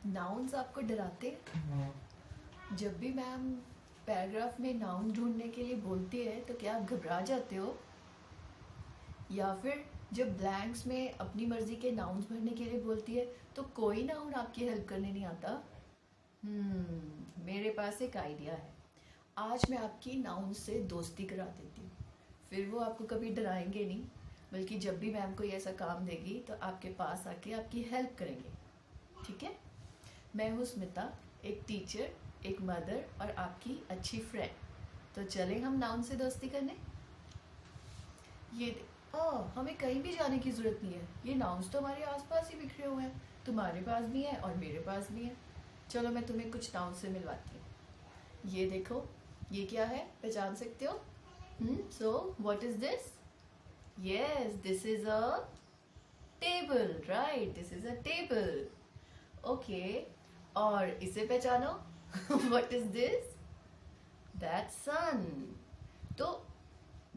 Nouns आपको डराते हैं? जब भी मैम पैराग्राफ में नाउन ढूंढने के लिए बोलती है तो क्या आप घबरा जाते हो? या फिर जब ब्लैंक्स में अपनी मर्जी के नाउन्स भरने के लिए बोलती है तो कोई नाउन आपकी हेल्प करने नहीं आता? मेरे पास एक आइडिया है। आज मैं आपकी नाउन से दोस्ती करा देती हूँ। फिर वो आपको कभी डराएंगे नहीं, बल्कि जब भी मैम कोई ऐसा काम देगी तो आपके पास आके आपकी हेल्प करेंगे। ठीक है? मैं हूँ स्मिता, एक टीचर, एक मदर और आपकी अच्छी फ्रेंड। तो चलें हम नाउन से दोस्ती करने। ये हमें कहीं भी जाने की ज़रूरत नहीं है। ये नाउन्स तो हमारे आसपास ही बिखरे हुए हैं। तुम्हारे पास भी हैं और मेरे पास भी हैं। चलो मैं तुम्हें कुछ नाउन से मिलवाती हूँ। ये देखो, ये क्या है, पहचान सकते हो? So what is this? Yes, this is a table, right, this is a table. Okay, और इसे पहचानो। What is this? दैट्स सन। तो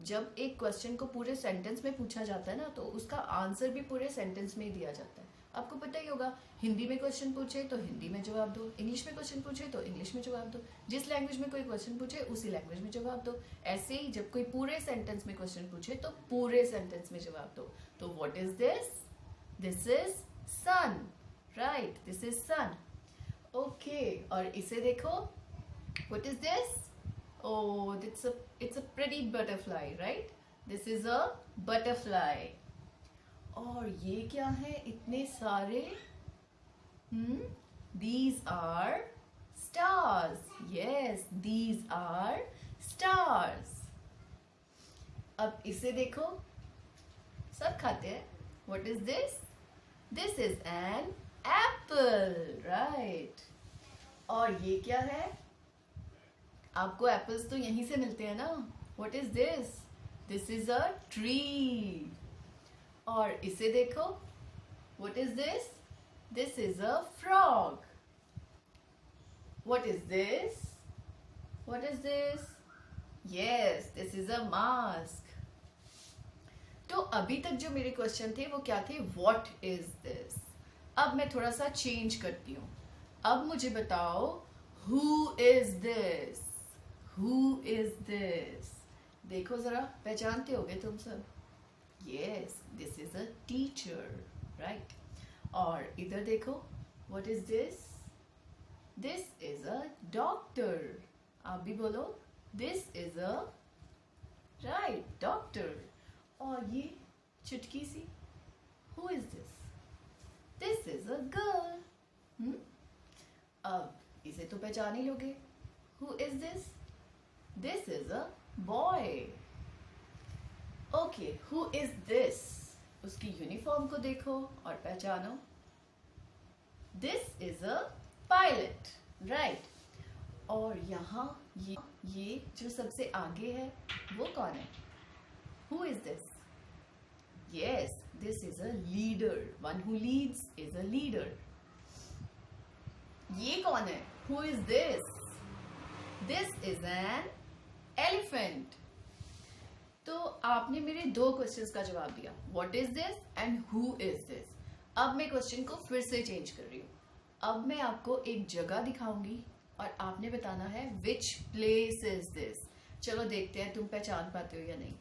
जब एक क्वेश्चन को पूरे सेंटेंस में पूछा जाता है ना, तो उसका आंसर भी पूरे सेंटेंस में ही दिया जाता है। आपको पता ही होगा, हिंदी में क्वेश्चन पूछे तो हिंदी में जवाब दो, इंग्लिश में क्वेश्चन पूछे तो इंग्लिश में जवाब दो, जिस लैंग्वेज में कोई क्वेश्चन पूछे उसी लैंग्वेज में जवाब दो। ऐसे ही जब कोई पूरे सेंटेंस में क्वेश्चन पूछे तो पूरे सेंटेंस में जवाब दो। तो what is this? This is sun, right, this is sun. Okay, और इसे देखो, what is this? Oh, it's a pretty butterfly, right? This is a butterfly. और ये क्या है इतने सारे? These are stars. Yes, these are stars. अब इसे देखो, सब खाते हैं। What is this? This is an apple, right? और ये क्या है? आपको एप्पल्स तो यहीं से मिलते हैं ना। What is this? This is a tree. और इसे देखो, What is this? This is a frog. What is this? What is this? Yes, this is a mask. तो अभी तक जो मेरे क्वेश्चन थे वो क्या थे? What is this? अब मैं थोड़ा सा चेंज करती हूँ। अब मुझे बताओ, Who is this? Who is this? देखो जरा, पहचानते होगे तुम सब। Yes, this is a teacher, right? और इधर देखो, what is this? This is a doctor. आप भी बोलो, this is a, right, doctor. और ये चुटकी सी, who is this? This is a girl. अब इसे तो पहचान ही लोगे। Who is this? This is a boy. Okay, who is this? उसकी यूनिफॉर्म को देखो और पहचानो। This is a pilot, right? और यहाँ ये जो सबसे आगे है वो कौन है? Who is this? Yes, this is a leader. One who leads is a leader. ये कौन है? Who is this? This is an elephant. तो आपने मेरे दो क्वेश्चंस का जवाब दिया, What is this and who is this? अब मैं क्वेश्चन को फिर से चेंज कर रही हूँ। अब मैं आपको एक जगह दिखाऊंगी और आपने बताना है Which place is this? चलो देखते हैं तुम पहचान पाते हो या नहीं।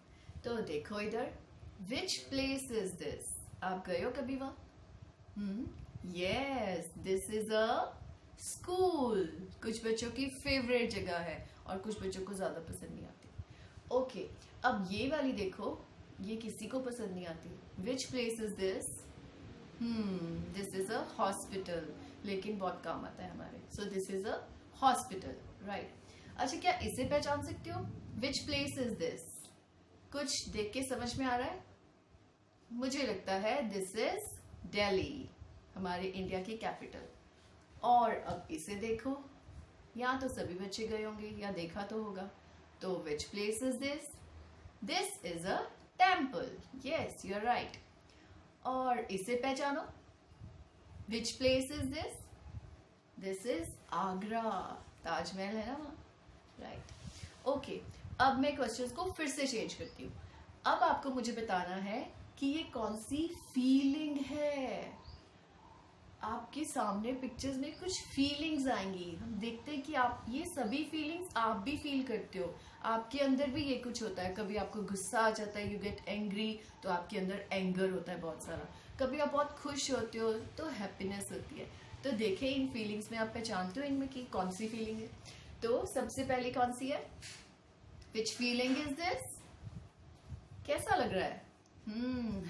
तो देखो इधर, Which place is this? आप गए हो कभी वहाँ? Yes, this is a school. कुछ बच्चों की फेवरेट जगह है और कुछ बच्चों को ज्यादा पसंद नहीं आती। ओके, अब ये वाली देखो, ये किसी को पसंद नहीं आती। Which place is this? This is a hospital. लेकिन बहुत काम आता है हमारे। So this is a hospital, right? अच्छा, क्या इसे पहचान सकते हो? Which place is this? कुछ देख के समझ में आ रहा है? मुझे लगता है this is Delhi, हमारे इंडिया की कैपिटल। और अब इसे देखो, यहाँ तो सभी बच्चे गए होंगे या देखा तो होगा। तो which place is this? This is a temple. Yes, you're right. और इसे पहचानो, Which place is this? This is Agra. Taj Mahal है ना वहाँ, right? Okay, अब मैं क्वेश्चंस को फिर से चेंज करती हूँ। अब आपको मुझे बताना है कि ये कौन सी फीलिंग है। आपके सामने पिक्चर्स में कुछ फीलिंग्स आएंगी। हम देखते हैं कि आप ये सभी फीलिंग्स आप भी फील करते हो। आपके अंदर भी ये कुछ होता है। कभी आपको गुस्सा आ जाता है, यू गेट एंग्री, तो आपके अंदर एंगर होता है बहुत सारा। कभी आप बहुत खुश होते हो तो हैप्पीनेस होती है। तो देखें इन फीलिंग्स में, आप पहचानते हो इनमें कि कौन सी फीलिंग है। तो सबसे पहले कौन सी है? Which feeling is this? कैसा लग रहा है?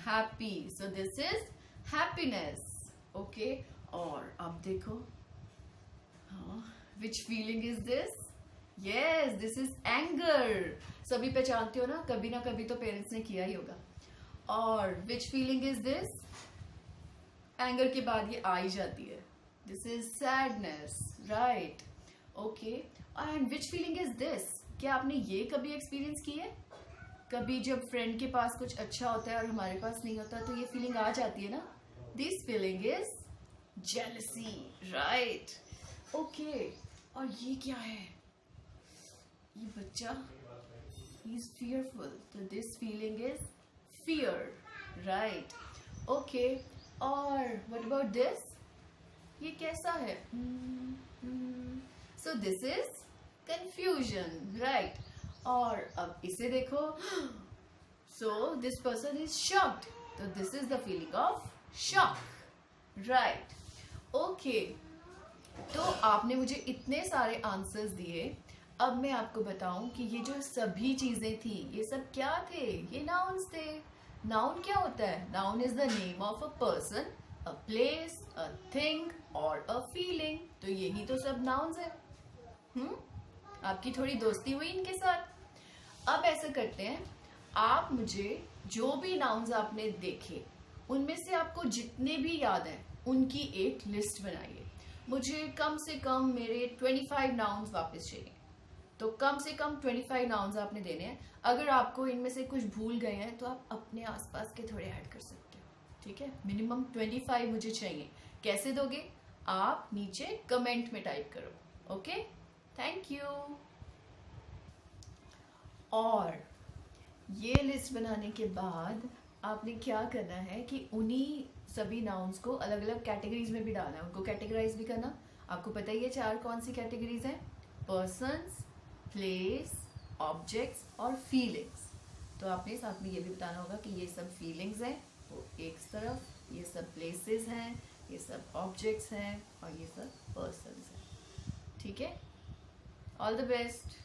Happy. So this is happiness. Okay, और अब देखो, हाँ, which feeling is this? Yes, this is anger. सभी पहचानते हो ना कभी तो पेरेंट्स ने किया ही होगा। और विच फीलिंग इज दिस? एंगर के बाद ये आ ही जाती है। This is sadness, right. Okay, and which feeling is this? क्या आपने ये कभी एक्सपीरियंस की है? कभी जब फ्रेंड के पास कुछ अच्छा होता है और हमारे पास नहीं होता तो ये फीलिंग आ जाती है ना। This feeling is jealousy, right. Okay, और ये क्या है? ये बच्चा इज फियरफुल, तो this feeling is fear, right. Okay, और व्हाट अबाउट दिस? ये कैसा है? So this is confusion, right. और अब इसे देखो, so this person is shocked, तो this is the feeling of shock, right. Okay, तो आपने मुझे इतने सारे आंसर्स दिए। अब मैं आपको बताऊं कि ये जो सभी चीजें थी, ये सब क्या थे? ये नाउन्स थे। नाउन क्या होता है? Noun is the name of a person, a place, a thing और अ फीलिंग। तो यही तो सब नाउन्स है। आपकी थोड़ी दोस्ती हुई इनके साथ। अब ऐसा करते हैं, आप मुझे जो भी नाउन्स आपने देखे उनमें से आपको जितने भी याद हैं उनकी एक लिस्ट बनाइए। मुझे कम से कम मेरे 25 नाउन्स वापस चाहिए। तो कम से कम 25 नाउन्स आपने देने हैं। अगर आपको इनमें से कुछ भूल गए हैं तो आप अपने आसपास के थोड़े ऐड कर सकते हो, ठीक है। मिनिमम 25 मुझे चाहिए। कैसे दोगे? आप नीचे कमेंट में टाइप करो। Okay, thank you. और ये लिस्ट बनाने के बाद आपने क्या करना है कि उन्हीं सभी नाउन्स को अलग अलग कैटेगरीज में भी डालना है, उनको कैटेगराइज भी करना। आपको पता ही है चार कौन सी कैटेगरीज हैं? पर्सन्स, प्लेस, ऑब्जेक्ट्स और फीलिंग्स। तो आपने साथ में ये भी बताना होगा कि ये सब फीलिंग्स हैं वो एक तरफ, ये सब प्लेसेस हैं, ये सब ऑब्जेक्ट्स हैं और ये सब पर्सन्स हैं, ठीक है। All the best.